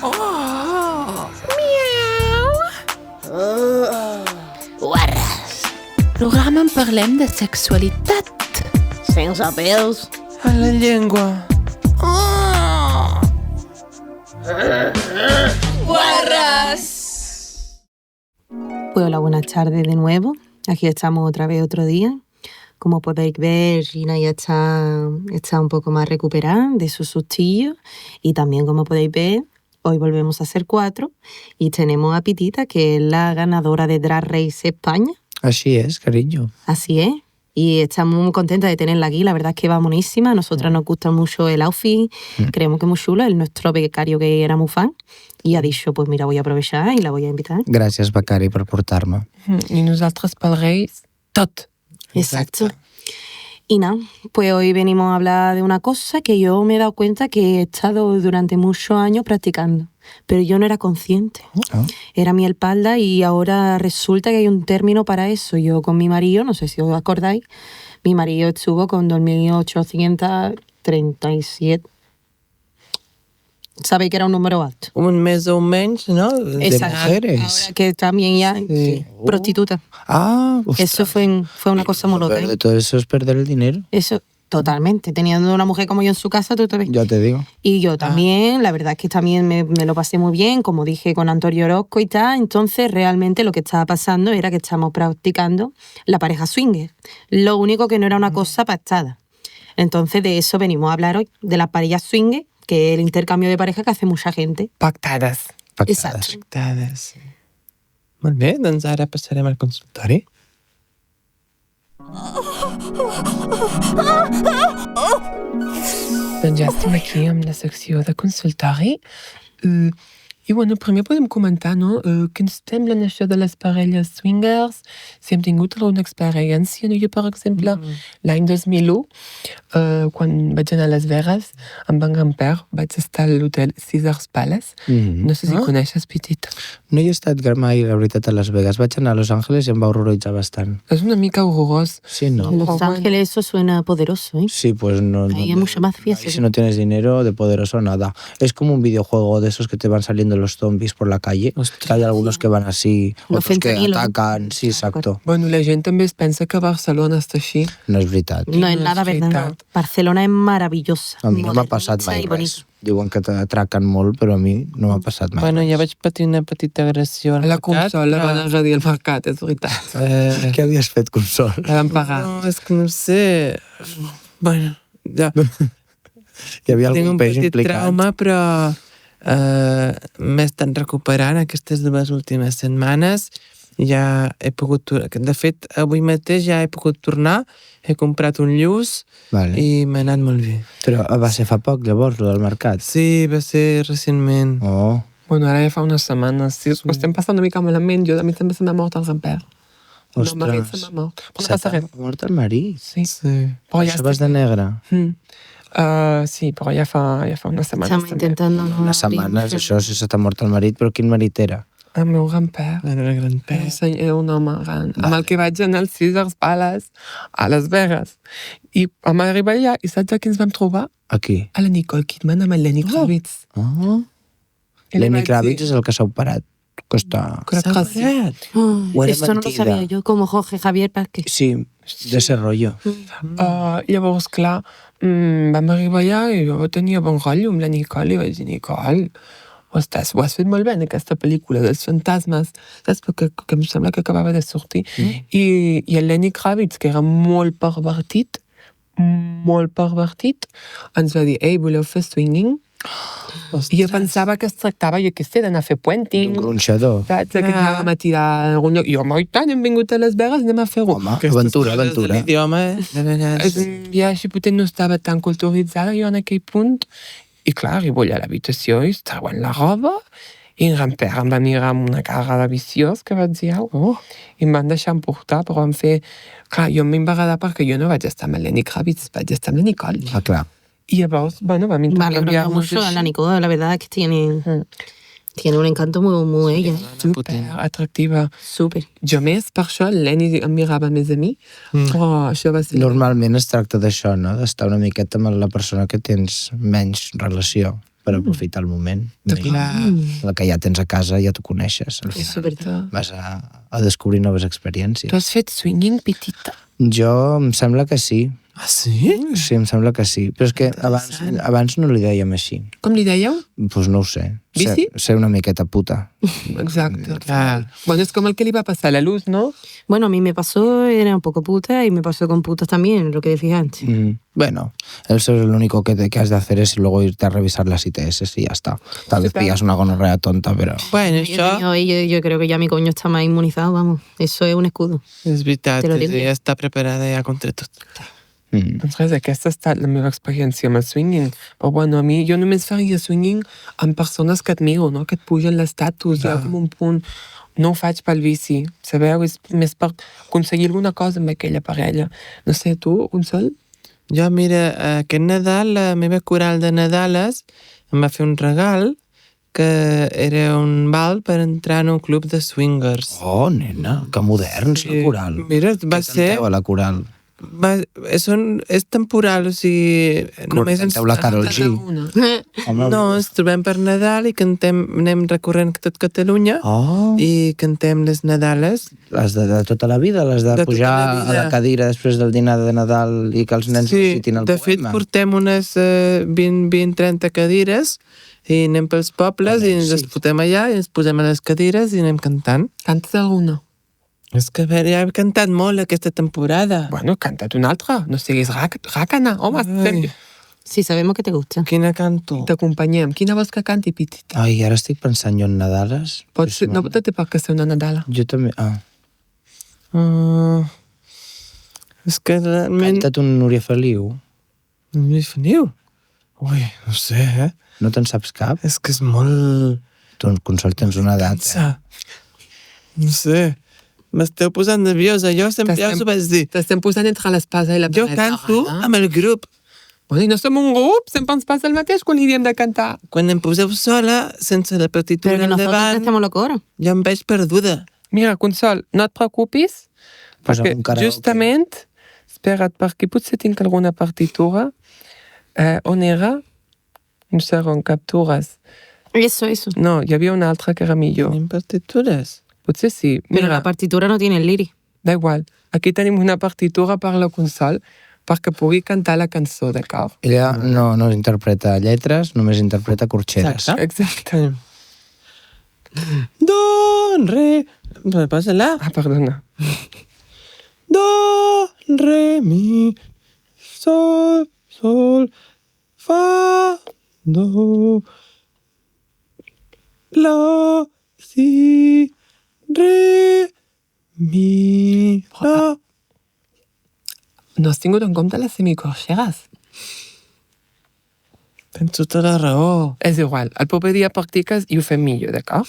Oh! Guarres. Programa en parlem de sexualitat. Sense pèls. A la llengua. ¡Guarras! Pues hola, buenas tardes de nuevo. Aquí estamos otra vez otro día. Como podéis ver, Gina ya está un poco más recuperada de su sustillo. Y también, como podéis ver, hoy volvemos a ser 4 y tenemos a Pitita, que es la ganadora de Drag Race España. Así es, cariño. Así es. Y estamos muy contentas de tenerla aquí. La verdad es que va monísima. A nosotras nos gusta mucho el outfit. Creemos que es muy chulo. Es nuestro becario, que era muy fan. Y ha dicho, pues mira, voy a aprovechar y la voy a invitar. Gràcies, becari, per portar-me. I nosaltres pel Reis, tot. Exacto. Y nada, pues hoy venimos a hablar de una cosa que yo me he dado cuenta que he estado durante muchos años practicando, pero yo no era consciente. Era mi espalda y ahora resulta que hay un término para eso. Yo con mi marido, no sé si os acordáis, mi marido estuvo con 2.837. Sabéis que era un número alto. Un mes o menys, no? Exacto. mujeres. Ahora que también ya Sí. prostituta. Ah, Eso fue una cosa muy loca. De todo eso es perder el dinero. Eso, totalmente. Teniendo una mujer como yo en su casa, tú te ves. Ya te digo. Y yo también, la verdad es que también me lo pasé muy bien, como dije, con Antonio Orozco y tal. Entonces, realmente lo que estaba pasando era que estábamos practicando la pareja swinger. Lo único que no era una cosa pactada. Entonces, de eso venimos a hablar hoy, de la pareja swinger, que es el intercambio de pareja que hace mucha gente. Pactades. Exacto. Pactades. Molt bé, doncs ara passarem al consultori. Doncs ja estem aquí amb la secció de consultori. I bueno, primer podem comentar, no? Què ens semblen això de les parelles swingers? Si hem tingut alguna experiència, no? Jo, per exemple, l'any 2001, quan vaig anar a Las Vegas, amb en Gamper, vaig estar a l'hotel Caesars Palace. No sé si coneixes, Petit. No hi he estat mai, la veritat, a Las Vegas. Vaig anar a Los Ángeles i em va horroritzar bastant. És una mica horrorós. Sí, ¿no? Los Ángeles, eso suena poderoso, ¿eh? Sí, pues no. Ahí hay mucha más fiesta. Si no tienes dinero, de poderoso nada. Es como un videojuego de esos que te van saliendo los zombies por la calle. Que hay algunos que van así, Los otros que fentanylos. atacan. Sí, exacto. Bueno, la gent també es pensa que Barcelona està així. No és veritat. No es No nada es verdad. veritat. Barcelona es maravillosa. A mi no m'ha passat modernitza mai i res. bonito. Diuen que t'atraquen molt, però a mi no m'ha passat mai. Bueno, ja vaig patir una petita agressió al A la mercat, consola però- van agredir el mercat, és veritat. Què havies fet, Consol? La van pagar. No, és que no sé... Bueno, ja Hi havia tinc algun un peix petit implicat? trauma, però m'he estat recuperant aquestes 2 últimes setmanes. Ja he pogut... De fet, avui mateix ja he pogut tornar, he comprat un lluç Vale. i m'ha anat molt bé. Però va ser fa poc, llavors, lo del mercat? Sí, va ser recentment. Oh. Bueno, ara ja fa unes setmanes. Sí, ho estem passant una mica malament. Jo, a mi també se m'ha mort el Ramper. El meu marit se m'ha mort. Però no passa res. Ha mort el marit? Sí. Sí. Però ja Això vas de negre? sí, però ja fa unes setmanes Estamos també. intentando... no Unes setmanes, això, si se t'ha mort el marit, però quin marit era? El meu Ramper. Era gran pes. Era un home gran, amb el que vaig anar al Caesars Palace a Las Vegas. I vam arribar allà i saps a qui ens vam trobar? Aquí. A la Nicole Kidman amb el Lenny Kravitz. Oh. I li Lenny vaig Kravitz dir, és el que s'ha operat. Que està... crec que sí. O era Esto no lo mentida. sabía yo, como Jorge Javier Vázquez. Sí, d'ese rotllo. Llavors, clar, vam arribar allà i jo tenia bon rotllo amb la Nicole i vaig dir, Nicole, ho has fet molt bé en aquesta pel·lícula dels fantasmes, saps? Perquè que em sembla que acabava de sortir. I el Lenny Kravitz, que era molt pervertit, ens va dir, ei, voleu fer swinging? I jo pensava que es tractava, jo què sé, d'anar a fer puenting. Un gronxador. Saps? Que anàvem a tirar a algun lloc. I jo, i tant, hem vingut a Las Vegas, anem a fer-ho. Home, aventura, aventura. L'idioma de vegades... Ja així potser no estava tan culturitzada jo en aquell punt. I clar, arribo allà a l'habitació i estava en la roba i en Ramper em va mirar amb una cara de viciós que vaig dir, oh, i em van deixar emportar, però vam fer... Clar, jo m'hi va agradar perquè jo no vaig estar amb el Lenny Kravitz, vaig estar amb la Nicole. Ah, clar. I llavors, bueno, vam Vale, intercanviar mucho a la Nicole, la verdad es que tiene un encanto muy ella. Super atractiva. Súper. Jo més, per això, el Lenny em mirava més a mi, però això va ser... Normalment es tracta d'això, no? D'estar una miqueta amb la persona que tens menys relació. per aprofitar el moment. Clar. El que ja tens a casa ja t'ho coneixes. Al És final veritat. vas a descobrir noves experiències. Tu has fet swinging petita? Jo em sembla que sí. Ah, sí? Sí, em sembla que sí. Però és que abans no li dèiem així. Com li dèieu? Doncs no ho sé. Bici? Ser una miqueta puta. Exacte. Clar. Bueno, es como el que le iba a pasar a la luz, ¿no? Bueno, a mí me pasó, era un poco puta y me pasó con putas también, lo que decías antes. Bueno, eso es lo único que has de hacer es luego irte a revisar las ITS y ya está. Tal vez pillas una gonorrea tonta, pero... Bueno, això Yo creo que ya mi coño está más inmunizado, vamos. Eso es un escudo. és veritat, Te lo digo. ja està preparada ja contra tot. Doncs res, aquesta ha estat la meva experiència amb el swinging. Però bueno, a mi, jo només faria swinging amb persones que admiro, no? Que et pugen l'estatus, hi ha com un punt... No ho faig pel vici, sabeu? És més per aconseguir alguna cosa amb aquella parella. No sé, tu, Consol? Jo, mira, aquest Nadal, la meva coral de Nadales em va fer un regal que era un val per entrar en un club de swingers. Oh, nena, que moderns, la coral. Mira, va Què ser... canteu a la coral? És temporal, o sigui... Només ens... Canteu la Karol G. Home, No, ens trobem per Nadal i cantem, anem recorrent tot Catalunya Oh, i cantem les Nadales. les de tota la vida, les de De tota pujar la a vida. la cadira després del dinar de Nadal i que els nens recitin el de fet, poema. portem unes 20-30 cadires i anem pels pobles i ens les fotem allà i ens posem a les cadires i anem cantant. Cantes alguna? És que a veure, ja he cantat molt aquesta temporada. Bueno, canta't una altra. No siguis ràcana. Home, Ai. Sí, sabemos que te gusta. Quina canto? t'acompanyem. Quina vols que canti, petita? Ai, ara estic pensant jo en Nadales. Pots ser, no té per què ser una Nadala. Jo també... Ah, És que realment... canta't un Núria Feliu. No m'hi feniu? Ui, no sé, No te'n saps cap? És que és molt... Tu, Consol, tens una edat. Cansa. No sé. M'esteu posant nerviosa. Jo sempre ja us ho vaig dir. T'estem posant entre l'espasa i la Jo paret. canto amb el grup. Bueno, i no som un grup, sempre ens passa el mateix quan li diem de cantar. Quan em poseu sola, sense la partitura Pero que nosotros endavant, hacemos los coros. jo em veig perduda. Mira, Consol, no et preocupis, Pues perquè un karaoke. justament, espera't, perquè potser tinc alguna partitura. On era? Un segon, captures. Eso. No, hi havia una altra que era millor. Tenim partitures. Potser sí. Pero Mira, la partitura no tiene el liri. da igual. Aquí tenim una partitura per la Consol perquè pugui cantar la cançó, d'acord? Ella no interpreta lletres, només interpreta corxeres. Exacte. Do, re... Posa-la. Ah, perdona. Do, re, mi, sol, fa, do, la, si, re, mi, la. No has tingut en compte les semicorxeres? Tens tota la raó. És igual, el proper dia practiques i ho fem millor, d'acord?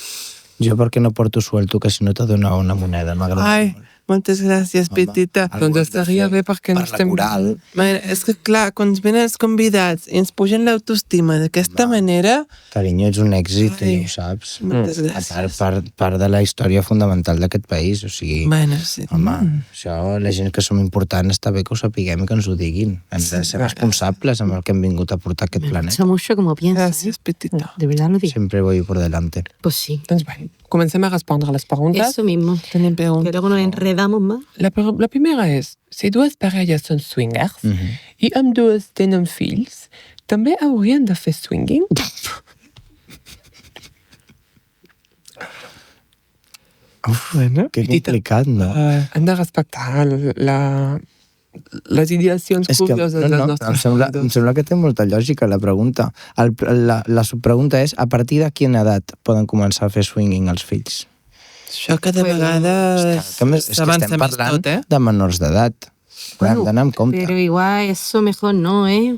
Jo perquè no porto suelto, que si no t'ha donat una moneda. M'agrada Ai, molt. moltes gràcies, petita. Doncs estaria bé perquè no Per la estem... coral. Mira, és que clar, quan ens venen els convidats i ens pugen l'autoestima d'aquesta manera, Carinyo, ets un èxit, Ai. i ho saps. moltes A gràcies. part de la història fundamental d'aquest país, o sigui... Bueno, sí. Home, això, la gent que som importants està bé que ho sapiguem i que ens ho diguin. Hem de ser responsables amb el que hem vingut a portar a aquest Me planeta. gusta mucho como piensas. Gràcies, petita. De verdad lo digo. Sempre voy por delante. Pues sí. Doncs bé, comencem a respondre a les preguntes. Eso mismo. Tenim Que preguntes. luego nos enredamos más. La primera és, si dues parelles són swingers i amb dues tenen fills, també haurien de fer swinging? Bueno. Que complicat, no? Hem de respectar les ideacions És que, curioses dels em nostres sembla seguidors. que té molta lògica la pregunta. La subpregunta és, a partir de quina edat poden començar a fer swinging els fills? Això cada Bueno, vegada Que més, és que s'avança estem més parlant tot, eh? de menors d'edat. Hem d'anar amb compte. Pero igual eso mejor no, ¿eh?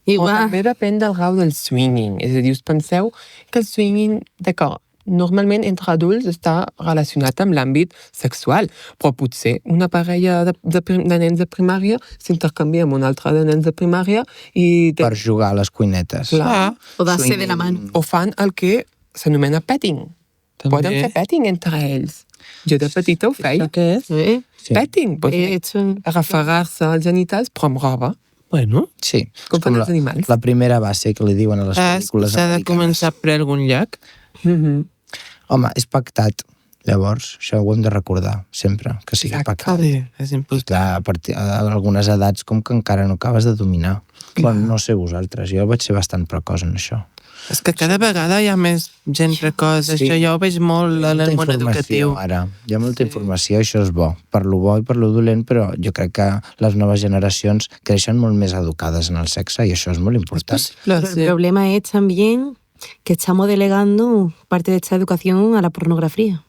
O Igual. també depèn del grau del swinging. És a dir, us penseu que el swinging, d'acord, normalment entre adults està relacionat amb l'àmbit sexual, però potser una parella de nens de primària s'intercanvia amb una altra de nens de primària i Per jugar a les cuinetes. Clar. O darse de la mano. O fan el que s'anomena petting. També. Poden fer petting entre ells. Jo de petita ho feia. Això què és? ¿Eh? Sí. Petting. Pues, Esto... referar-se als genitals, però amb roba. Bueno, Sí. Com És fan com els animals. la primera base que li diuen a les pel·lícules s'ha de americanes. començar per algun lloc. Mhm. Home, és pactat. Llavors, això ho hem de recordar sempre, que sigui Exacte. pactat. Sí, és important. Clar, a partir d'algunes edats com que encara no acabes de dominar. Bueno, no sé vosaltres, jo vaig ser bastant precoç en això. És que cada vegada hi ha més gent precoç. Sí. Això jo ho veig molt en el món educatiu. Ara. Hi ha molta informació, això és bo. Per lo bo i per lo dolent, però jo crec que les noves generacions creixen molt més educades en el sexe i això és molt important. Possible, Pero el sí. problema es también que estamos delegando parte de esta educación a la pornografía.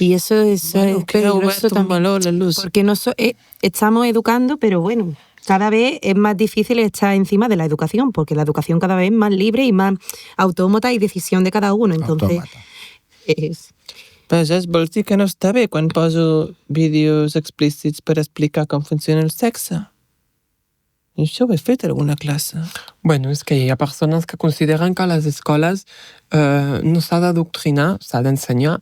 Y eso es Bueno, que ha peligroso obert un también. meló la luz. Porque estamos educando, pero bueno, cada vez es más difícil estar encima de la educación, porque la educación cada vez es más libre y más autómata y decisión de cada uno. Entonces, Autòmata. es... Vaja, vols dir que no està bé quan poso vídeos explícits per explicar com funciona el sexe? I això ho he fet a alguna classe. Bueno, és que hi ha persones que consideren que a les escoles no s'ha d'adoctrinar, s'ha d'ensenyar.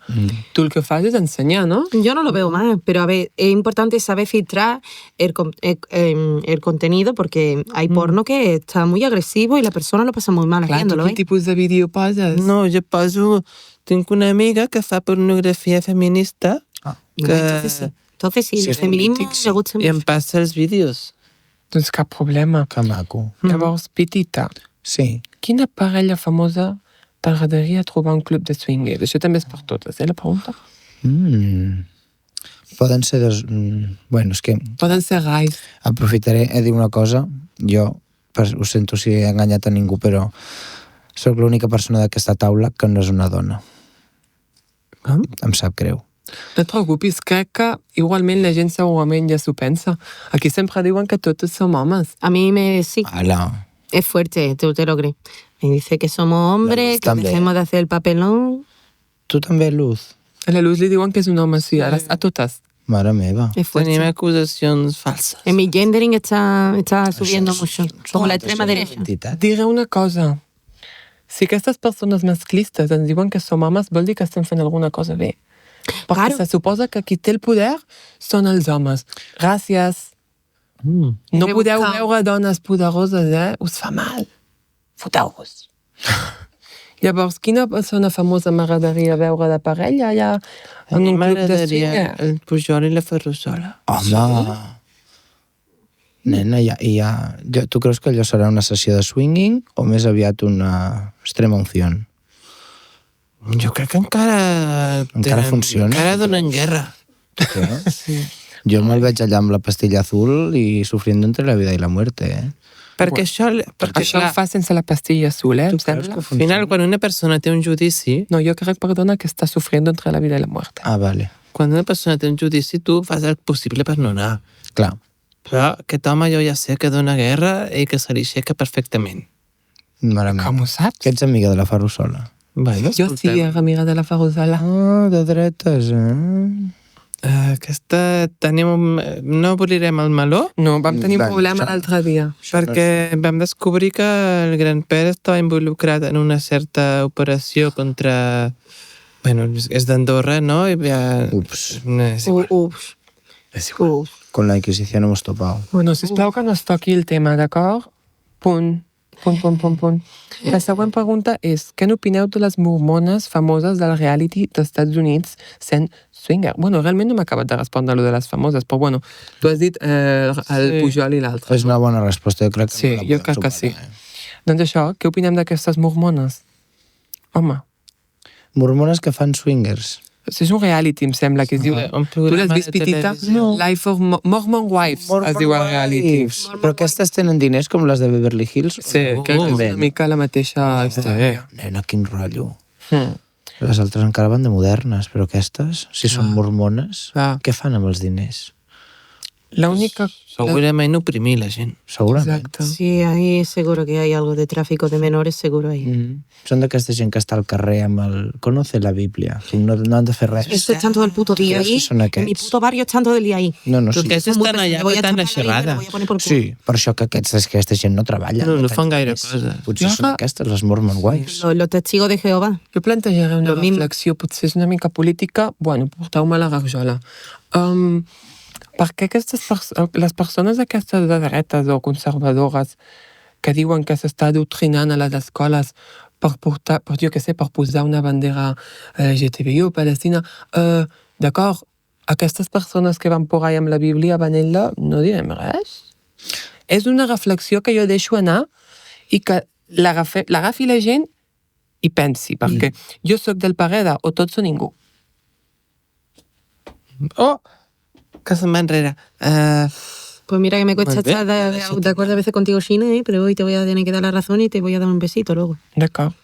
Tu el que fas és ensenyar, no? Yo no lo veo mal, pero a ver, es importante saber filtrar el contenido porque hay porno que está muy agresivo y la persona lo pasa muy mal Clar, tu haciéndolo, quin ¿eh? tipus de vídeo poses? No, jo poso... Tinc una amiga que fa pornografia feminista que... Entonces sí, Sí, el es feminismo polític, sí. me gusta i em mucho. passa els vídeos. Doncs cap problema. Que maco. Llavors, Petita, Sí. quina parella famosa t'agradaria trobar un club de swingers? Això també és per totes, la pregunta? Poden ser dos... Bueno, és que Poden ser guys. aprofitaré a dir una cosa. Jo, ho sento si he enganyat a ningú, però sóc l'única persona d'aquesta taula que no és una dona. Com? Em sap greu. No et preocupis, crec que igualment la gent segurament ja s'ho pensa. Aquí sempre diuen que totes som homes. A mí sí, Ala. es fuerte, tú te lo crees. Me dice que somos hombres, que también. dejemos de hacer el papelón. Tu també, Luz? A la Luz li diuen que és un home, sí, a totes. Mare meva. Es fuerte. Tenim acusacions falses. En mi gendering está subiendo Això mucho, és- como la això extrema és derecha. identitat. Diré una cosa. Si aquestes persones masclistes ens diuen que som homes, vol dir que estem fent alguna cosa bé. Perquè Claro. se suposa que qui té el poder són els homes. Gràcies. No podeu Rebuscar. veure dones poderoses, Us fa mal. Foteu-vos. Llavors, quina persona famosa m'agradaria veure de parella allà A en mi un club de m'agradaria swingers? el Pujol i la Ferrusola. Home! Nena, tu creus que allò serà una sessió de swinging o més aviat una extrema unció? Jo crec que encara... Encara funciona? Encara donen guerra. Sí. Jo me'l veig allà amb la pastilla azul i sufriendo entre la vida i la muerte, Perquè això... Perquè, Això ho clar, fa sense la pastilla azul, em Tu creus sembla? que al final, quan una persona té un judici, No, yo crec, perdona, que està sufriendo entre la vida y la muerte. Ah, vale. quan una persona té un judici, tu fas el possible per no anar. Clar. Però aquest home jo ja sé que dona guerra i que se li aixeca perfectament. Mare meva. Com ho saps? Que ets amiga de la Ferrusola. Bueno, Jo sí, era amiga de la Ferrusola. Ah, de dretes, Aquesta tenim... No obrirem el meló No, vam tenir un Vale, problema això- l'altre dia. perquè vam descobrir que el gran Pere estava involucrat en una certa operació contra... Bueno, és d'Andorra, no? I ja... Ups. No, és igual. Uf, És igual. uf. Con la Inquisición hemos topado. Bueno, sisplau que no es toqui el tema, d'acord? Punt. Punt. La següent pregunta és, què n'opineu de les mormones famoses del reality dels Estats Units sent swinger? Bueno, realment no m'ha acabat de respondre lo de les famoses, però bueno, tu has dit el Sí. Pujol i l'altre. És una bona resposta, jo crec que Sí, no la jo podem crec que superar, sí. Doncs això, què opinem d'aquestes mormones? Home, Mormones que fan swingers. és un reality, em sembla, que es diu... Un Tu l'has programa vist, de Petita? televisió. Life of Mormon Wives, es diu el reality. Wives. Però aquestes tenen diners com les de Beverly Hills? Sí, crec que és bé. una mica la mateixa història. Nena, quin rotllo. Hmm. Les altres encara van de modernes, però aquestes, si són mormones, Clar. què fan amb els diners? L'única... Segurament oprimir la gent. Segurament. Exacte. Sí, ahí seguro que hay algo de tráfico de menores, seguro ahí. Són d'aquesta gent que està al carrer amb el... Conoce la Bíblia. No, no han de fer res. Eso están todo el puto día ¿Crees que ahí. son aquests? En mi puto barrio están todo el día ahí. No, no, Però sí. aquests Son muy estan pesados. allà Me voy a petant la chapar la ley, me xerrada. lo voy a poner por culo. Sí, per això que aquesta gent no treballa. No fan gaire Més. coses. Potser Jo són que- aquestes, les Mormon Wives. Los testigos de Jehová. Jo plantejaré una Lo mismo. reflexió, potser és una mica política, bueno, porteu-me la garjola. perquè les persones aquestes de dretes o conservadores que diuen que s'està adoctrinant a les escoles per portar, jo què sé, per posar una bandera LGTBI o Palestina, d'acord, aquestes persones que van por ahí amb la Bíblia van ella, no direm res. És una reflexió que jo deixo anar i que l'agafi la gent i pensi, perquè jo sóc del parer de o tots o ningú. Oh, que se'n va enrere. Pues mira que me cuesta Muy bien. estar de acuerdo a veces contigo, Shina, pero hoy te voy a tener que dar la razón y te voy a dar un besito luego. D'acord.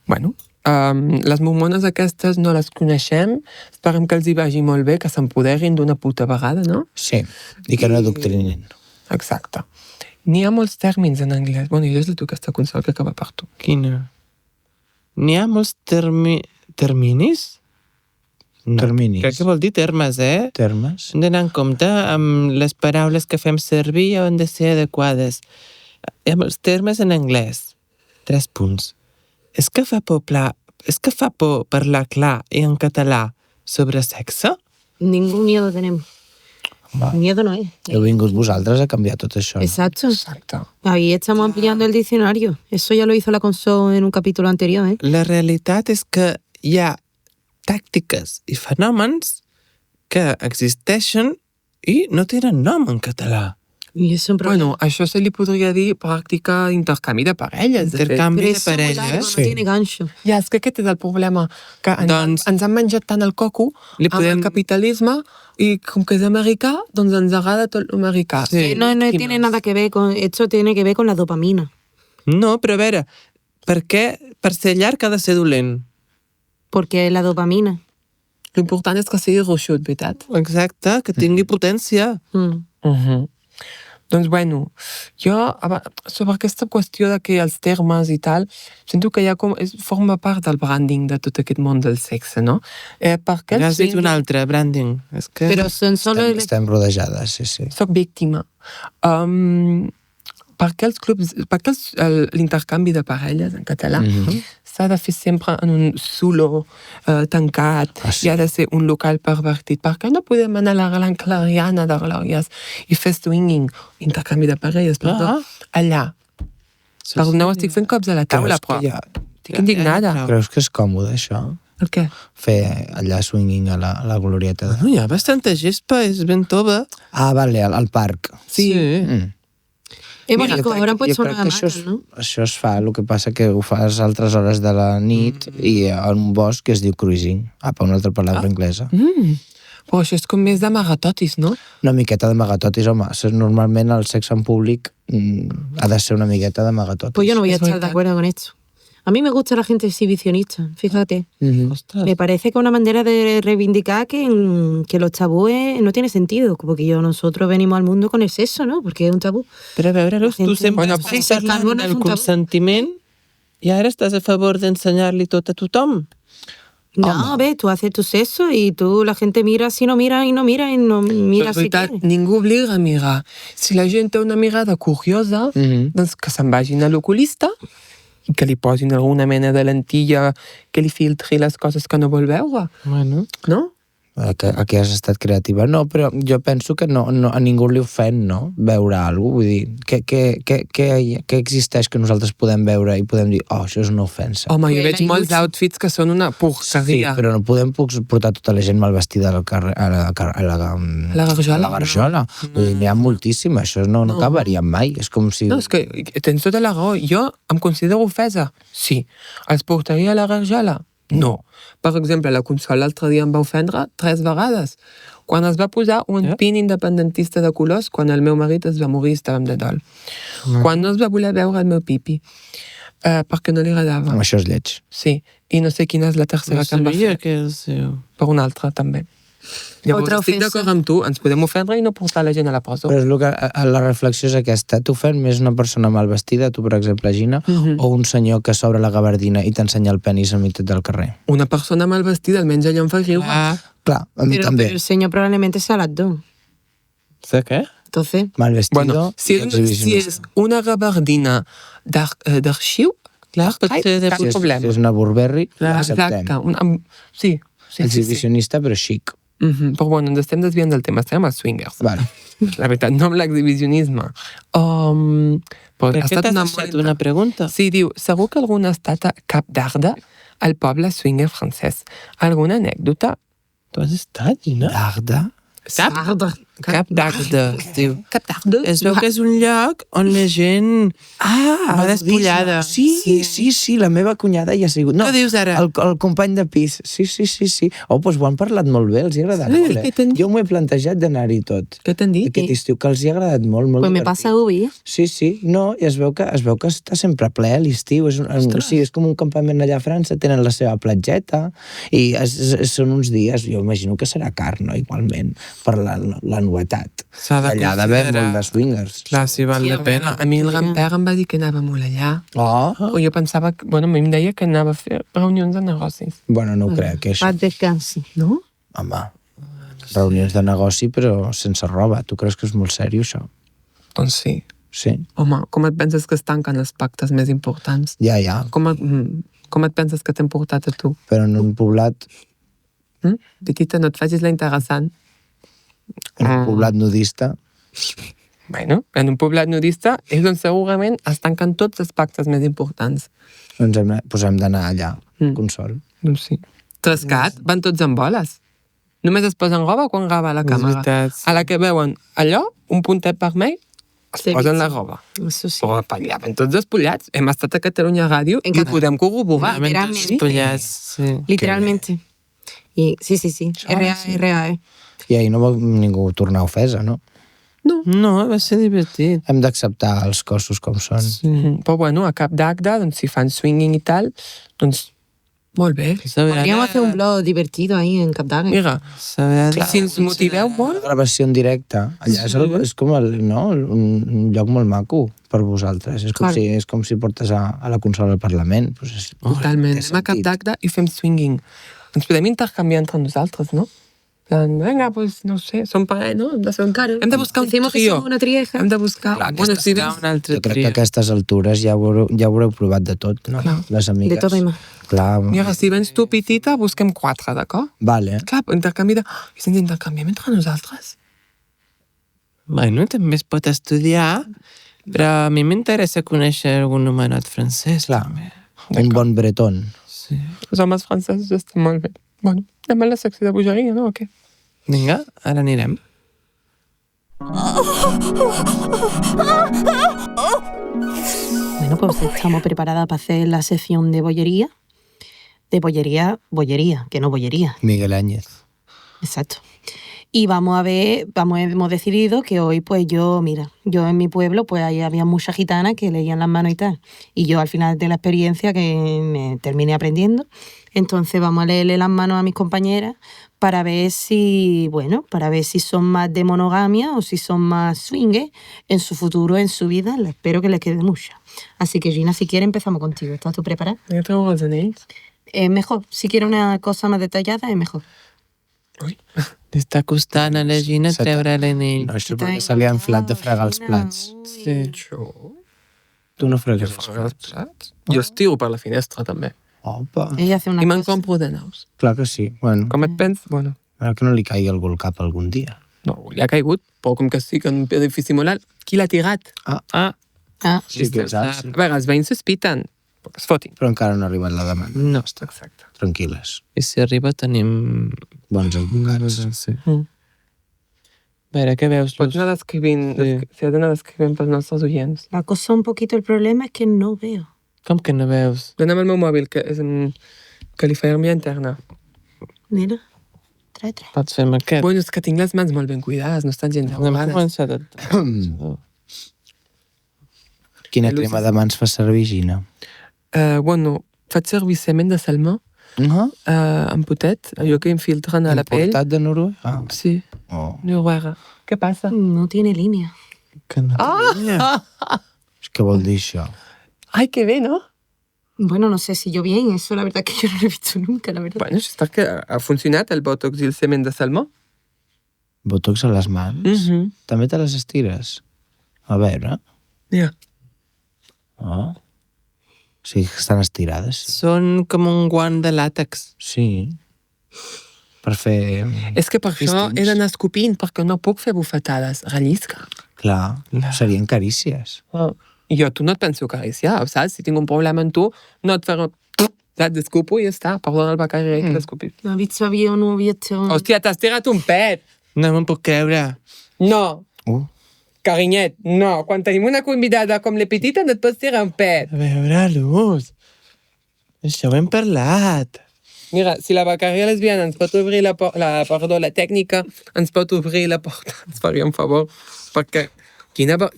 Bueno, les mormones aquestes no les coneixem, esperem que els hi vagi molt bé, que s'empoderin d'una puta vegada, no? Sí, i que no adoctrinin. Exacte. N'hi ha molts tèrmins en anglès. Bueno, i és tu aquesta consol que acaba per tu. Quina? N'hi ha molts terminis? No. Terminis. Crec que vol dir termes, Termes. Hem d'anar en compte amb les paraules que fem servir han de ser adequades. Amb els termes en anglès. 3 punts. És que fa por parlar clar i en català sobre sexe? Ningún miedo tenemos. Va. Miedo no es. Heu vingut vosaltres a canviar tot això. No? Exacto. Exacte. Ahí estamos ampliando el diccionario. Eso ya lo hizo la consol en un capítulo anterior, ¿eh? La realitat és que hi ha tàctiques i fenòmens que existeixen i no tenen nom en català. Y es un problema. Bueno, això se li podria dir pràctica d'intercanvi de parelles. de fet. Intercanvi Pero de eso largo parelles. no tiene gancho. Ja, és que aquest és el problema, que ens han menjat tant el coco amb el capitalisme i com que és americà, doncs ens agrada tot l'americà. Sí. No tiene nada que ver con... Esto tiene que ver con la dopamina. No, però a veure, per què per ser llarg ha de ser dolent? Porque la dopamina. L'important és que sigui ruixut, veritat? Exacte, que tingui potència. Doncs bueno, jo sobre aquesta qüestió de que els termes i tal, sento que ja forma part del branding de tot aquest món del sexe, no? Perquè Ja has dit un altre, branding. És que... Pero son solo... Estem rodejades, sí. Soc víctima. Perquè l'intercanvi de parelles en català s'ha de fer sempre en un solo tancat, sí. i ha de ser un local pervertit. Per què no podem anar a la Gran Clariana de Glòries i fer swinging, intercanvi de parelles, perdó, allà? Perdoneu, estic fent cops a la taula, però estic indignada. Creus que és còmode, això? El què? Fer allà swinging a la glorieta de... No, hi ha bastanta gespa, és ben tova. Ah, vale, al parc. Sí. Es bonito, ahora han puesto crec una que hamaca, ¿no? això es fa, el que passa que ho fas a altres hores de la nit i en un bosc que es diu cruising. Apa, una altra paraula anglesa. Però això és com més d'amagatotis, no? Una miqueta d'amagatotis, home. Normalment el sexe en públic ha de ser una miqueta d'amagatotis. Pues yo no voy a Es estar de verdad. acuerdo con esto. A mí me gusta la gente exhibicionista, fíjate. Ostres. Me parece que una manera de reivindicar que los tabúes no tiene sentido, porque nosotros venimos al mundo con el sexo, ¿no? Porque es un tabú. Però a veure, tu gente- sempre Bueno, estàs sí, parlant no és del un tabú. consentiment i ara estàs a favor d'ensenyar-li tot a tothom. No, ves, tú haces tu sexo y la gente mira si no mira y no mira y no mira És si veritat, quiere. ningú obliga a mirar. Si la gent té una mirada curiosa, doncs que se'n vagin a l'oculista i que li posin alguna mena de lentilla que li filtri les coses que no vol veure, Bueno. no? Aquí has estat creativa. No, però jo penso que no, a ningú li ofèn, no?, veure alguna cosa. Vull dir, què existeix que nosaltres podem veure i podem dir, oh, això és una ofensa. Home, jo Que veig la molts il·lusió. outfits que són una Sí, porqueria. però no podem portar tota la gent mal vestida al carrer, a la garjola? A la garjola. Vull dir, n'hi ha moltíssim, això no acabaria mai. És com si... No, és que tens tota la raó. Jo em considero ofesa. Sí. Els portaria a la garjola? No. Per exemple, la Consol l'altre dia em va ofendre 3 vegades. Quan es va posar un pin independentista de colors, quan el meu marit es va morir, estàvem de dol. Quan no es va voler veure el meu pipi, perquè no li agradava. Això és lleig. Sí. I no sé quina és la tercera No que em va sabia fer. que és... Per una altra, també. Llavors, Otra estic ofensa. d'acord amb tu, ens podem ofendre i no portar la gent a la presó. Però és el que, la reflexió és aquesta. T'ofèn més una persona mal vestida, tu, per exemple, Gina, o un senyor que s'obre la gabardina i t'ensenya el penis a meitat del carrer? Una persona mal vestida, almenys allò em fa riure. Clar, a mi Pero també. el señor probablemente sea las dos. Sé què? Entonces, Mal vestido Bueno, si i exhibicionista. és una gabardina d'arxiu, Clar, pot ser de... cap Si és problema. una Burberry, l'acceptem. Exacte. Sí, sí, sí. Exhibicionista, però xic. Però bueno, ens estem desviant del tema, estem als swingers. Vale. La veritat, no amb l'exhibicionisme. Però Per ha què estat t'has una deixat una pregunta? Sí, diu, segur que algun ha estat a Cap d'Arda, al poble swinger francès. Alguna anècdota? Tu has estat, Gina? Darda? Cap d'Agda, es diu. Cap d'Arda? Es veu que és un lloc on la gent va despullada. Sí, la meva cunyada hi ha sigut. No, Què dius ara? El company de pis. Sí. Doncs ho han parlat molt bé, els hi ha agradat Sí, molt. què t'han dit? Jo m'ho he plantejat d'anar-hi tot. Què t'han dit? Aquest estiu, que els hi ha agradat molt, molt Pues me divertit. pasa Ubi. Sí, no, i es veu que està sempre ple a l'estiu, és com un campament allà a França, tenen la seva platgeta, i són uns dies, jo imagino que serà car, no?, igualment, per la novetat. S'ha de Allà ha d'haver considerar. molt de swingers. Clar, si val la pena. A mi el Gamper em va dir que anava molt allà. Oh, O jo pensava, que, bueno, a mi em deia que anava a fer reunions de negocis. bueno, no ho crec, això. Paz descanse. No? Home, reunions de negoci, però sense roba. Tu creus que és molt sèrio, això? Doncs sí. Sí. Home, com et penses que es tanquen els pactes més importants? Ja, Com et penses que t'hem portat a tu? però en un poblat, Petita, no et facis la interessant. en un poblat nudista, Bueno, en un poblat nudista és on segurament es tanquen tots els pactes més importants. doncs hem d'anar allà, Consol. Doncs sí. Trescat, van tots amb boles. Només es posen roba quan grava la És càmera. veritat, sí. A la que veuen allò, un puntet vermell, es Sí, posen sí. la roba. Eso sí. Però per allà van tots despullats. Hem estat a Catalunya Ràdio i ho Encara. podem corroborar. Literalmente. Despullats, sí. Literalmente. Y sí. Es real. I ahir no va ningú tornar ofesa, no? No, va ser divertit. Hem d'acceptar els cossos com són. Però bueno, a Cap d'Agda, doncs si fan swinging i tal, doncs molt bé. Podríamos hacer un blog divertido ahí en Capdague. Mira, si ens motiveu La molt, gravació en directe. Allà és com un lloc molt maco per vosaltres. És com si portes a la consola del Parlament. Pues totalment. té Anem a Cap sentit. d'Agda i fem swinging. Ens podem intercanviar entre nosaltres, no? Vinga, pues no sé, som parell, no? Hem de fer un Claro. Hem de buscar un Decimos que trio. somos una trieja. Hem de buscar... Bueno, si vens... un altre Jo crec que tria. a aquestes altures ja haureu provat de tot, no? Clar. Les amigues. De tot i més. Clar. Mira, si vens tu, petita, busquem 4, d'acord? Vale. Clar, intercanvi de... I se'ns intercanviem entre nosaltres. Bueno, també es pot estudiar, però a mi m'interessa conèixer algun nomenat francès. Clar. També. Un bon bretón. Sí. Els homes francesos estan molt bé. Bueno, anem a la secció de bogeria, no? O què? Vinga, ara anirem. Bueno, pues estamos preparadas para hacer la sección de bollería. De bollería, que no bollería. Miguel Áñez. Exacto. Y vamos a ver, hemos decidido que hoy, pues yo en mi pueblo, pues ahí había muchas gitanas que leían las manos y tal. Y yo al final de la experiencia que me terminé aprendiendo, entonces vamos a leerle las manos a mis compañeras para ver si son más de monogamia o si son más swingers en su futuro, en su vida. Espero que les quede mucho. Así que Gina, si quieres empezamos contigo. ¿Estás tú preparada? Ja treu els anells. Mejor, si quieres una cosa más detallada, es mejor. Ui. Li està costant a la Gina treure l'anell. No, això és perquè se li ha inflat de fregar els plats. Sí. Tu no fregues Jo faig els plats. Jo estiro per la finestra, també. Opa. Ella hace una I me'n cosa. compro de nous. Clar que sí. Bueno, Com et penses? Bueno, ara que no li caigui algú al cap algun dia. no, li ha caigut, però com que sí que un edifici molt alt, qui l'ha tirat? Ah, Ah, Sí que saps. A veure, els veïns sospiten, però que es fotin. Però encara no ha arribat la demanda. no. Exacte. Tranquil·les. I si arriba tenim... Bons advocats. Sí. Mm. A veure, què veus, Pots Luz? anar descrivint, Sí. si has d'anar descrivint pels nostres oients. la cosa un poquito, el problema es que no veo. Com que no veus? Dona'm el meu mòbil, que és que li faré enviar interna. Mira, trae. Pots fer-me aquest? Bueno, és que tinc les mans molt ben cuidades, no estan gens Anem a arrugades. començar tot. Quina crema de mans fa servir, Gina? Bueno, faig servir semen de salmó en potet, allò que infiltren a la pell. Importat de Noruega? Ah. Sí, Oh. Noruega. Què passa? No tiene línea. Que no tenia. Què vol dir això? Ai, que bé, no? Bueno, no sé si yo bien, eso la verdad que yo no lo he visto nunca, la verdad. Bueno, això és perquè ha funcionat el botox i el semen de salmó. Botox a les mans? També te les estires? A veure. Ja. Oh. Sí, que estan estirades. Sí. Són com un guant de làtex. Sí. per fer... És que per això Fistins. he d'anar escopint, perquè no puc fer bufetades. Rellisca. Clar, serien carícies. Jo, tu no et penso acariciar, saps? Si tinc un problema amb tu, no et faré... Saps? Escupo i ja està. Perdona el becari que l'escopis. ¿No has visto había un visto? Hòstia, t'has tirat un pet! No me'n puc creure. No, carinyet, no. Quan tenim una convidada com la petita no et pots tirar un pet. A veure, Luz. Això ho hem parlat. Mira, si la becaria lesbiana ens pot obrir la tècnica ens pot obrir la porta, ens faria un favor. Perquè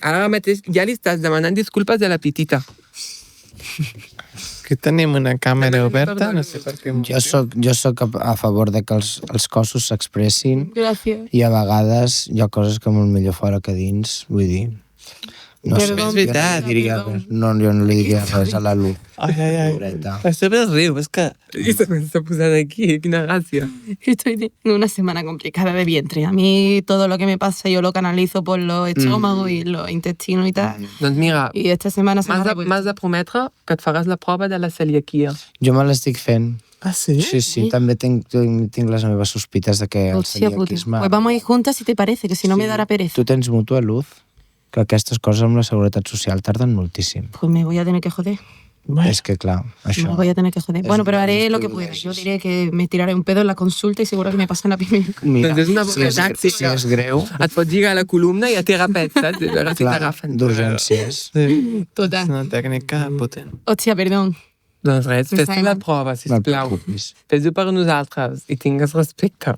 ara mateix ja li estàs demanant disculpes a la petita. Aquí tenim una càmera oberta, no sé per què. Jo soc a favor de que els cossos s'expressin Gracias. i a vegades hi ha coses que molt millor fora que dins, vull dir... No sé, Perdón, és veritat. jo no li diria res a la Lu. Ai. Pobreta. A sobre riu, és que... I se m'està posant aquí, quina gràcia. Estoy en una semana complicada de vientre. A mí todo lo que me pasa yo lo canalizo por los estómagos y los intestinos y tal. Doncs mira, Y esta semana se me ha revuelto. m'has de prometre que et faràs la prova de la celiaquia. Jo me l'estic fent. Ah, sí? Sí, també tinc les meves sospites de que el Hostia puta. celiaquisme... Pues vamos a ir juntas si te parece, que si no me dará pereza. Tu tens mútua, Luz? Que aquestes coses amb la seguretat social tarden moltíssim. Pues me voy a tener que joder. Bueno, És que, clar, això... Me voy a tener que joder. Es Bueno, pero un haré gran lo que estudio pueda. de Yo esos. diré que me tiraré un pedo en la consulta y seguro que me pasa en la primera. Mira, Doncs és una si és, bona si tàctica. és greu, Et pots lligar a la columna i a tirar pet, saps? A veure si clar, t'agafen. d'urgències. sí. És Total. una tècnica potent. Hostia, perdón. Doncs res, Sí, fes-te sí. la prova, No et sisplau. preocupis. Fes-ho per nosaltres i tingues respecte.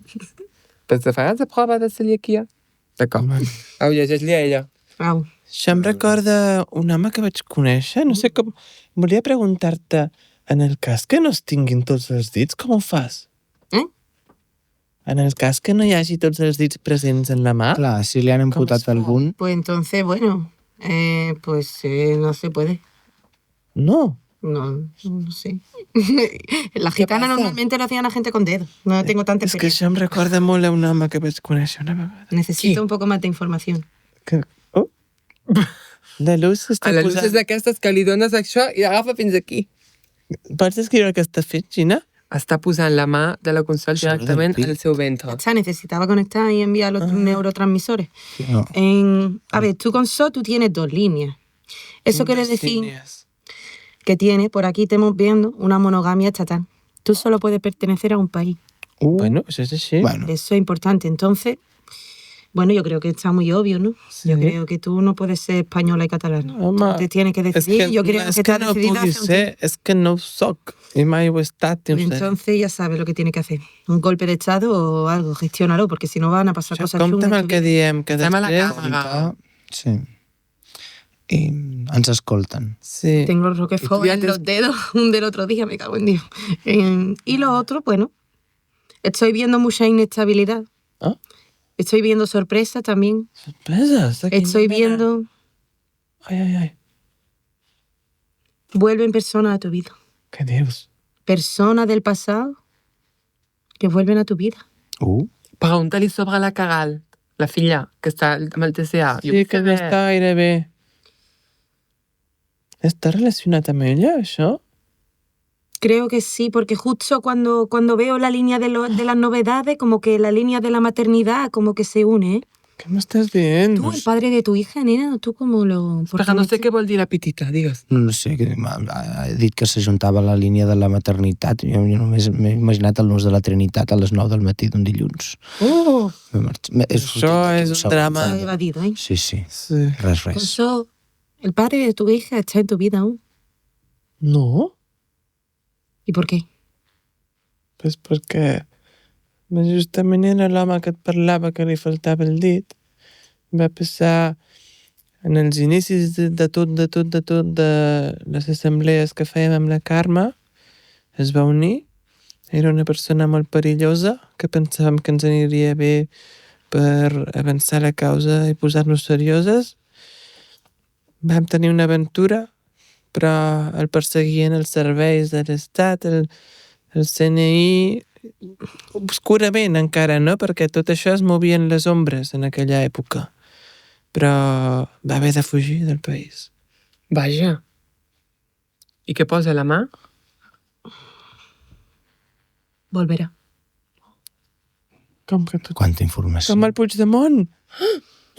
Pues te faràs la prova de celiaquia? D'acord. Au, llegeix-li a ella. Au. Això em recorda un home que vaig conèixer, no sé com... Volia preguntar-te, en el cas que no es tinguin tots els dits, com ho fas? En el cas que no hi hagi tots els dits presents en la mà? Clar, si li han amputat es fa? algun... Pues entonces, bueno, no se puede. No. No sé. La gitana pasa? normalmente lo hacían la gente con dedos. No tengo tanta És que experiencia. això em recorda molt a un home que vaig conèixer una vegada. Necesito un poco más de información. Que... Oh. La Luz A està la Luz posant... és d'aquestes que li dones això i agafa fins aquí. Pots descriure què està fent, Gina? Està posant la mà de la consola Sobre directament del pit. al seu ventre. Ya está, necesitaba conectar y enviar los neurotransmisores. No. A ver, tú con SO tú tienes dos líneas. Eso quiere decir Línies. que tiene, por aquí estamos viendo, una monogamia estatal. Tú solo puedes pertenecer a un país. Bueno, això és així. Bueno, Eso es importante. Entonces, bueno, yo creo que está muy obvio, ¿no? Sí. Yo creo que tú no puedes ser española y catalana. Home, Tú te tienes que decidir. Yo creo és que que está no decidida pugui hace un ser, és que no ho soc. I mai ho he estat. tiempo. Doncs, Entonces ya sabes lo que tiene que hacer. Un golpe de estado o algo, gestiónalo, porque si no van a pasar cosas compte amb chungas. el que diem, que Estem a la després... càmera. sí. I ens escolten. Sí. Tengo el Roquefort Y tú ya en te- los dedos del otro día, me cago en Dios. Y lo otro, bueno, estoy viendo mucha inestabilidad. Ah. Estoy viendo sorpresa también. Sorpreses? De quina Estoy mena? viendo Ai. vuelven personas a tu vida. Què dius? Personas del pasado que vuelven a tu vida. Pregunta-li sobre la Caral, la filla, que està amb el TCA. Jo Sí, vull que no saber- està gaire bé. Està relacionat amb ella, això? Creo que sí, porque justo cuando veo la línea de las novedades, como que la línea de la maternidad como que se une. ¿Eh? Què m'estàs dient? Tú, el padre de tu hija, nena, ¿tú cómo lo...? Espera, no sé què vol dir la petita, digues. No sé, ha dit que s'ajuntava a la línia de la maternitat. Jo només m'he imaginat el nus de la Trinitat a les 9 del matí d'un dilluns. Oh, Això és un drama. se ha evadido, ¿eh? Sí. Sí. Res. Eso, el padre de tu hija está en tu vida aún. No? ¿Y por qué? Pues perquè justament era l'home que et parlava que li faltava el dit. Va passar en els inicis de tot de les assemblees que fèiem amb la Carme. Es va unir. Era una persona molt perillosa que pensàvem que ens aniria bé per avançar la causa i posar-nos serioses. Vam tenir una aventura, però el perseguien els serveis de l'Estat, el CNI, obscurament encara, no? Perquè tot això es movia en les ombres en aquella època. Però va haver de fugir del país. Vaja. I què posa a la mà? Volverá. Com que tot... Quanta informació. Com el Puigdemont.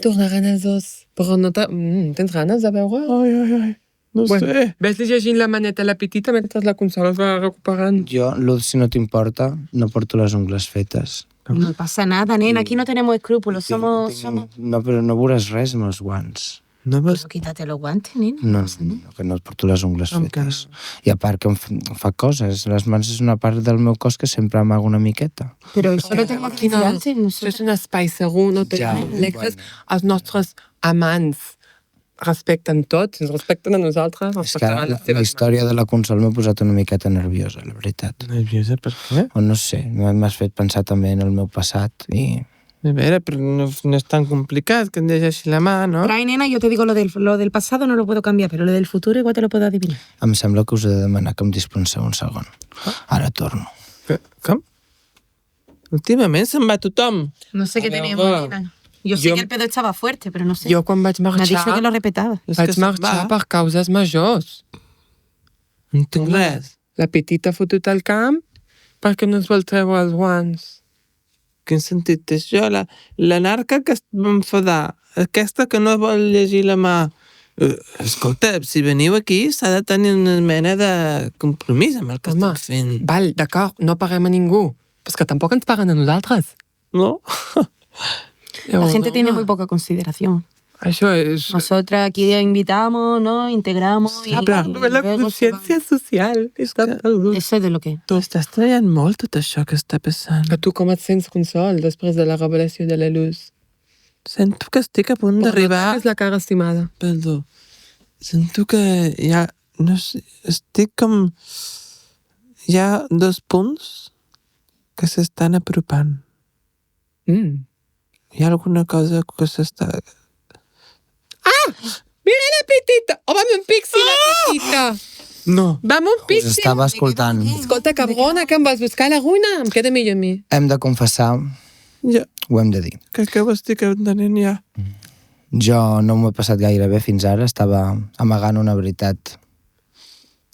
Tornaran els dos. Però no tens ganes de veure? Ai. No sé. Ves llegint la maneta a la petita mentre la consola es va recuperant. Jo, si no t'importa, no porto les ungles fetes. No pasa nada, nena. Aquí no tenemos escrúpulos. Somos... No, però no veuràs res amb els guants. No Pero vas... quítate los guantes, nena. No, que no et porto les ungles fetes. I a part que em fa coses. Les mans és una part del meu cos que sempre amago una miqueta. Pero eso lo tengo aquí antes. No Això sé. és un espai segur, no té Ja, lectes. Els nostres amants respecten tots, ens respecten a nosaltres, És que ara respectaran les la teves història de la Consol m'ha posat una miqueta nerviosa, la veritat. Nerviosa per què? O no sé, m'has fet pensar també en el meu passat i... A veure, però no és tan complicat que em llegeixi la mà, no? Trae, nena, yo te digo lo del pasado no lo puedo cambiar, pero lo del futuro igual te lo puedo adivinar. Em sembla que us he de demanar que em dispenseu un segon. Ara torno. Com? Últimament se'n va tothom. No sé qué teníamos, nena. Yo sé que el pedo estaba fuerte, pero no sé. Jo quan vaig Me ha dicho marxar, que lo repetaba. És que vaig se'n marxar va. per causes majors. No entenc res. La petita ha fotut al camp perquè no es vol treure els guants. Quin sentit té això? La narca que es va enfadar, aquesta que no vol llegir la mà. Escolta, si veniu aquí s'ha de tenir una mena de compromís amb el que Home, estem fent. Val, d'acord, no paguem a ningú. Però és que tampoc ens paguen a nosaltres. No? La gente tiene muy poca consideración. Això és... Nosotras aquí invitamos, ¿no? Integramos. y la luego consciència social. Està perdut. Eso es de lo que. Tu estàs traient molt tot això que està passant. A tu com et sents, Consol, després de la revelació de la luz? Sento que estic a punt d'arribar... És la cara estimada. Perdó. Sento que hi ha... No sé, estic com... Hi ha 2 punts que s'estan apropant. Hi ha alguna cosa que s'està... Mira la petita! Oh, vam un pixi, la petita! No. Vam un Us pixi! estava escoltant. Escolta, cabrona, que em vas buscar a la ruïna? Em queda millor a mi. Hem de confessar, Ja, ho hem de dir. que ho estic entenent ja. Jo no m'ho he passat gaire bé fins ara, estava amagant una veritat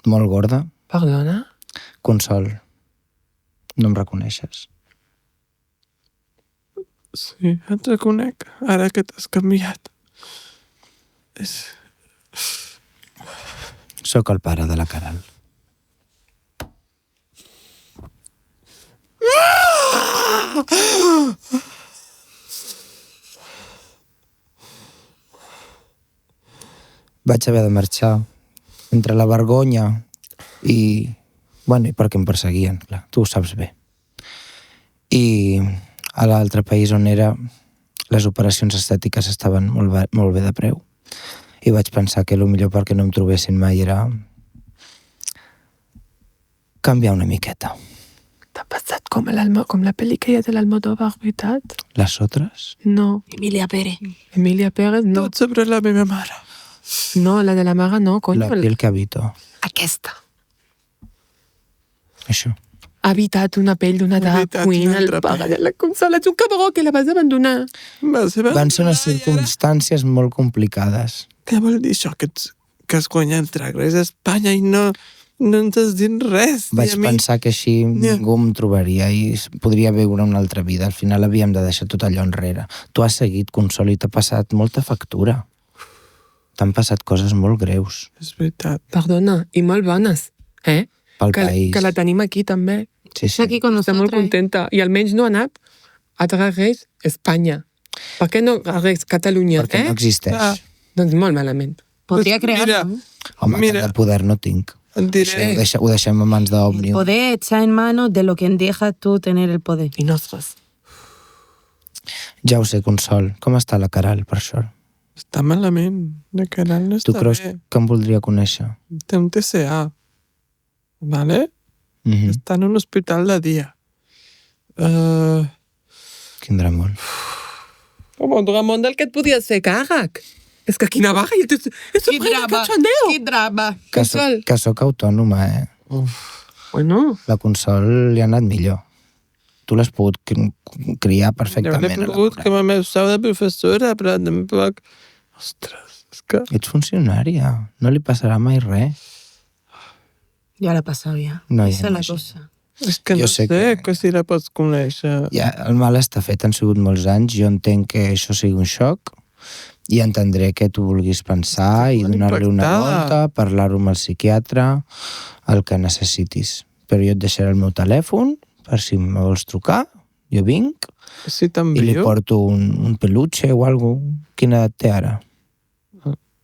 molt gorda. Perdona? Consol, no em reconeixes. Sí, et reconec, ara que t'has canviat. Sóc el pare de la Caral. Vaig haver de marxar entre la vergonya i... Bueno, i perquè em perseguien, clar, tu ho saps bé. I a l'altre país on era, les operacions estètiques estaven molt bé de preu. I vaig pensar que el millor perquè no em trobessin mai era canviar una miqueta. T'ha passat com la pel·li que hi ha de l'Almodóvar, veritat? Les otres? No. Emilia Pérez. Emilia Pérez, no. Tot sobre la meva mare. No, la de la mare no, La coño. piel que habito. Aquesta. Això. Ha habitat una pell d'una drag habitat queen una al altra pare pell. de la Consola. Ets un cabró que la vas abandonar. Van ser unes circumstàncies molt complicades. Què vol dir això, que has guanyat Drag Race a Espanya i no ens has dit res? Vaig pensar que així ningú em trobaria i podria viure una altra vida. Al final havíem de deixar tot allò enrere. Tu has seguit, Consol, i t'ha passat molta factura. T'han passat coses molt greus És veritat. Perdona, i molt bones, eh? pel Que país. la tenim aquí també. Sí, sí. Aquí con Està molt nosotras. contenta. I almenys no ha anat a Drag Race Espanya. Per què no Drag Race Catalunya, Perquè no existeix. Ah. Doncs molt malament. Podría Pues mira, crear. ¿no? Home, mira. tant de poder no tinc. Et diré... Ho deixem a mans El d'Òmnium. poder está en manos de lo que dejas tú tener el poder. I nostres. Ja ho sé, Consol. Com està la Caral, per això? Està malament. La Caral no Tu està creus bé. que em voldria conèixer? Té un TCA. Vale? Mhm. Està en un hospital de dia. Quin dramón. Home, un Ramon del que et podies fer càrrec. És que quina baja, i és un cachondeo. ¡Qué drama! Que soc autònoma, eh? Bueno, La Consol li ha anat millor. Tu l'has pogut criar Jo perfectament. l'he pogut com a meu sou de professora, però tampoc... Ostres, és que... Ets funcionària. No li passarà mai res. Ya la ha pasado ya. No, Esa ja es la imagino. cosa. És que Jo no sé sé que si la pots conèixer. Ja, el mal està fet, han sigut molts anys, jo entenc que això sigui un xoc i entendré que tu vulguis pensar i molt donar-li una impactada. volta, parlar-ho amb el psiquiatre, el que necessitis. Però jo et deixaré el meu telèfon per si me vols trucar, jo vinc Sí, i li t'envio. porto un peluche o alguna cosa. Quina edat té ara?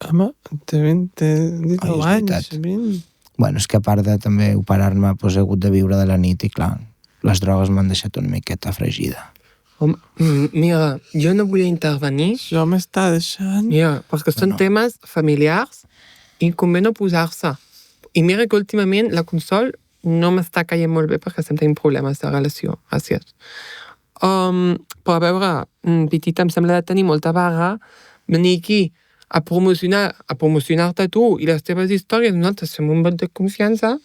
Home, té 19 Ai, és anys. veritat. 20. Bueno, és que a part de també operar-me, doncs he hagut de viure de la nit i clar, les drogues m'han deixat una miqueta fregida. Home, mira, jo no volia intervenir, Això m'està deixant... mira, perquè són temes familiars i convé no posar-se. I mira que últimament la Consol no m'està caient molt bé perquè estem tenint problemes de relació. Gràcies. Però a veure, petita, em sembla de tenir molta vaga venir aquí a promocionar-te tu i les teves històries. Nosaltres fem un vot de confiança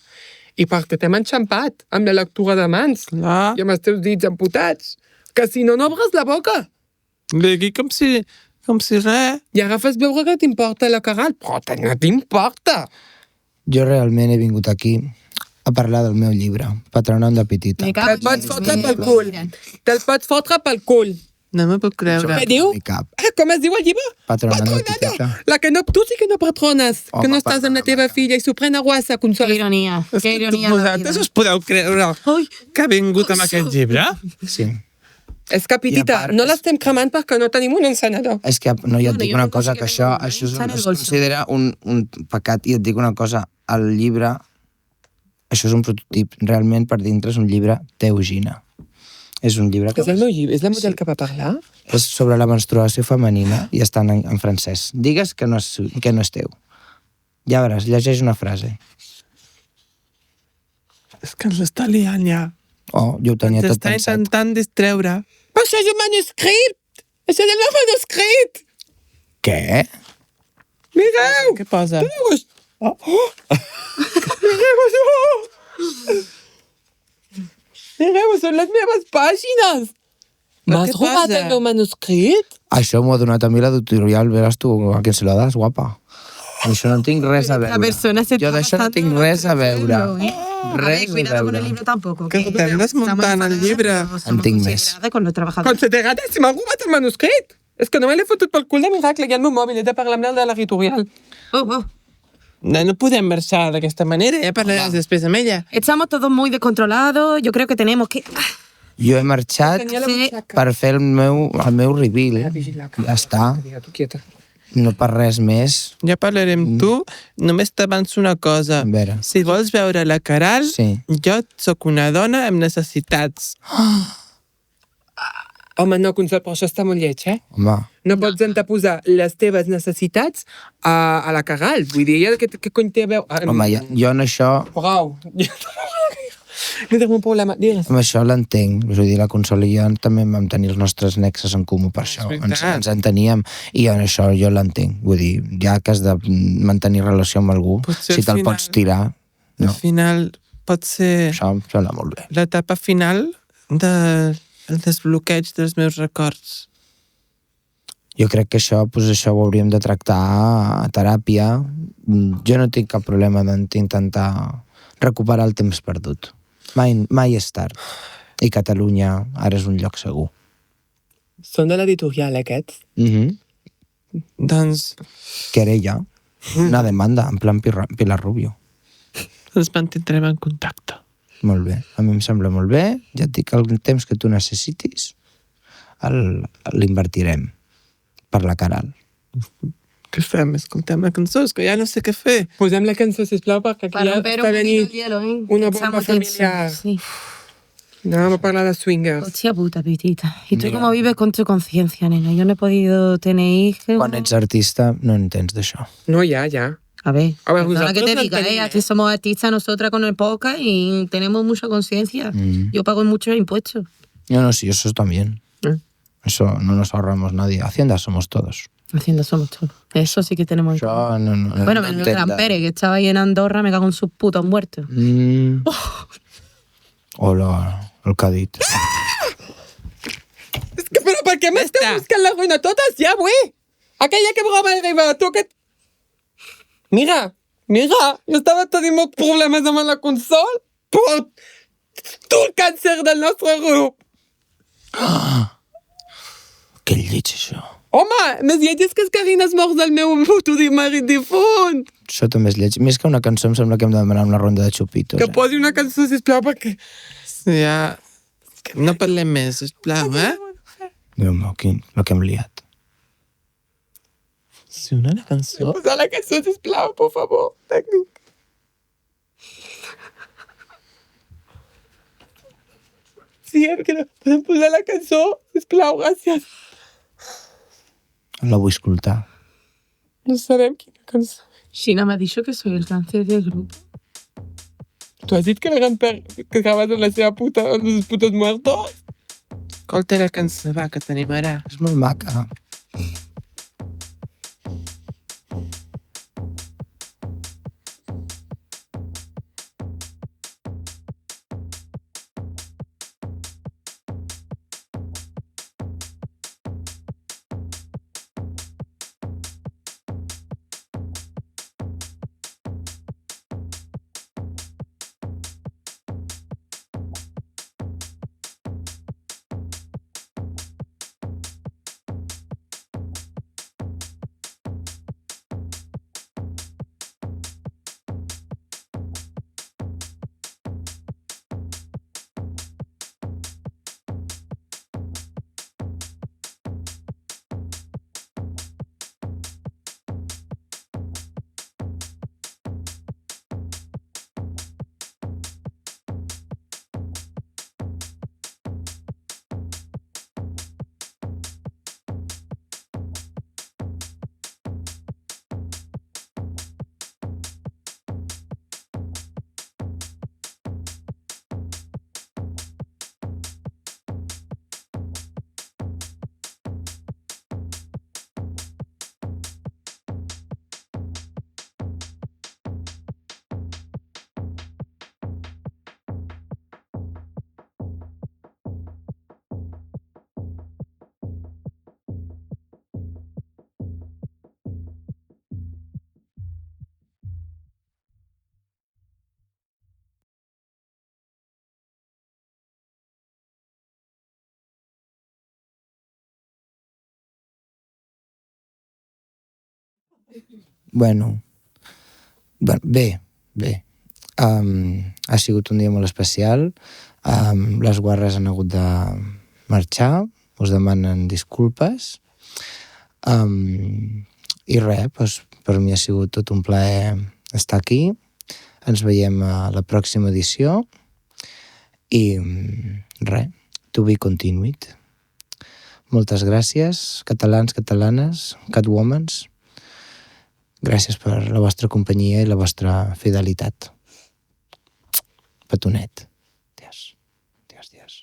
i perquè t'hem enxampat amb la lectura de mans Clar, i amb els teus dits amputats. Que si no, no obres la boca. digui com si res. I agafes veure que t'importa la Caral, però no t'importa. Jo realment he vingut aquí a parlar del meu llibre, Patronat de Petita. Te'l pots fotre pel cul. Te'l pots fotre pel cul. No m'ho puc creure. Què diu? Ni cap. Com es diu el llibre? Patronat de Petita. La que no, tu sí que no patrones, que Home, no estàs amb la teva filla i s'ho pren a guassa, Qué Consol. ironía, És qué que ironía la vosaltres vida. us podeu creure que ha vingut amb aquest llibre? Sí. És que, I a petita, part, no l'estem cremant perquè no tenim un encenedor. És que, no, ja et Bueno, dic jo una no cosa, sé que què això, veure, això està en el es bolso. considera un pecat. I et dic una cosa, el llibre, això és un prototip, realment per dintre és un llibre d'Eugina. És un llibre que És el meu llibre, és la model que va parlar? és sobre la menstruació femenina i està en francès. Digues que no és teu. Ja veuràs, llegeix una frase. És que ens l'està liant ja. Oh, jo ho tenia Ens tot està pensat. intentant distreure. Però això és un manuscrit! Això és el meu manuscrit! Què? Mireu! Què posa? Mireu, són les meves pàgines! M'has què robat passa? el meu manuscrit? Això m'ho ha donat a mi l'editorial, veràs tu, a qui se lo das, guapa. Això no tinc res a veure. La persona se Jo está d'això no pasando tinc lo res que a veure. haciendo, ¿eh? A ver, Res a cuidado con el veure. libro tampoco. Que estem desmuntant el llibre. En tinc més. Considerada con los trabajadores. Considerada, si m'ha robat el manuscrit! És que no me l'he fotut pel cul de miracle, i el meu mòbil, he de parlar amb el de l'editorial. Oh. No podem marxar d'aquesta manera, ja parlaràs després amb ella. Estamos todos muy descontrolados. Yo creo que tenemos que... Jo he marxat Tenia la Sí. butxaca. per fer el meu reveal. Ja està. Tu quieta. No per res més. Ja parlarem amb tu. Només t'avanço una cosa. A veure. Si vols veure la Caral, Sí. jo sóc una dona amb necessitats. Home, no, Consol, però això està molt lleig, eh? Home, No pots anteposar les teves necessitats a la Caral. Vull dir, ella què cony té a veure? home jo en això, Prou. No tinc un problema. Digues. amb això l'entenc. És a dir, la Consol i jo també vam tenir els nostres nexes en comú per això. És veritat. Ens enteníem. I en això jo l'entenc. Vull dir, ja que has de mantenir relació amb algú, Potser si al te'l final- pots tirar, Al no. final pot ser Això em sembla molt bé. l'etapa final del desbloqueig dels meus records. Jo crec que això ho hauríem de tractar a teràpia. Jo no tinc cap problema d'intentar recuperar el temps perdut. Mai és tard. I Catalunya ara és un lloc segur. Són de l'editorial, aquests. Doncs Querella. Una demanda, en plan Pilar Rubio. ens mantindrem en contacte. Molt bé. A mi em sembla molt bé. Ja et dic, el temps que tu necessitis l'invertirem per la Caral. Què fem? Escoltem la cançó? És que ja no sé què fer. Posem la cançó, sisplau, perquè aquí Para ja romper està un poquito el venint hielo, ¿eh? una bomba Estamos tensos. familiar. Sí. Anàvem a parlar de swingers. Hostia puta, Pitita. ¿Y tú Mira. cómo vives con tu conciencia, nena? Yo no he podido tener hijos. Quan ets artista no entens d'això. No, ja. A ver, A ver, perdona que nosotros te no diga, tenemos, aquí somos artistas nosotras con el podcast y tenemos mucha conciencia. Yo pago muchos impuestos. No, sí, eso también. Eso no nos ahorramos nadie. Hacienda somos todos. Hacienda somos todos. Eso sí que tenemos en Això no Bueno, no menos el entén Gran Pérez, que estaba ahí en Andorra, me cago en sus putos muertos. Hola, el que ha dit. És que, però per què m'esteu buscant la ruïna totes? Ja, güey! Aquella que broma arriba, tu que... Mira, jo estava tenint molts problemes amb la consol, però Tu el càncer del nostre grup! Que lleig, això. Home, més lleig és que es caguin els morts del meu puto marit difunt! Això també és lleig. Més que una cançó em sembla que hem de demanar una ronda de xupitos. Que posi una cançó, sisplau, perquè... Ja... No parlem més, sisplau, Déu meu, el que hem liat. Sí, una cançó. Posa la cançó, sisplau, por favor. Tècnic. Sí, que no podem posar la cançó, sisplau, gràcies. La vull escoltar. No sabem quina cançó. Sheena me ha dicho que soy el cáncer del grupo. Tu has dit que el gran-père que acabes en la seva puta, amb els putos muertos? Escolta la cançó, va, que t'animarà. És molt maca. Bueno, bé. Ha sigut un dia molt especial. Les guarres han hagut de marxar, us demanen disculpes. I res, doncs, per mi ha sigut tot un plaer estar aquí. Ens veiem a la pròxima edició. I res, to be continued. Moltes gràcies, catalans, catalanes, catwomans. Gràcies per la vostra companyia i la vostra fidelitat. Petonet. Adiós. Adiós, adiós.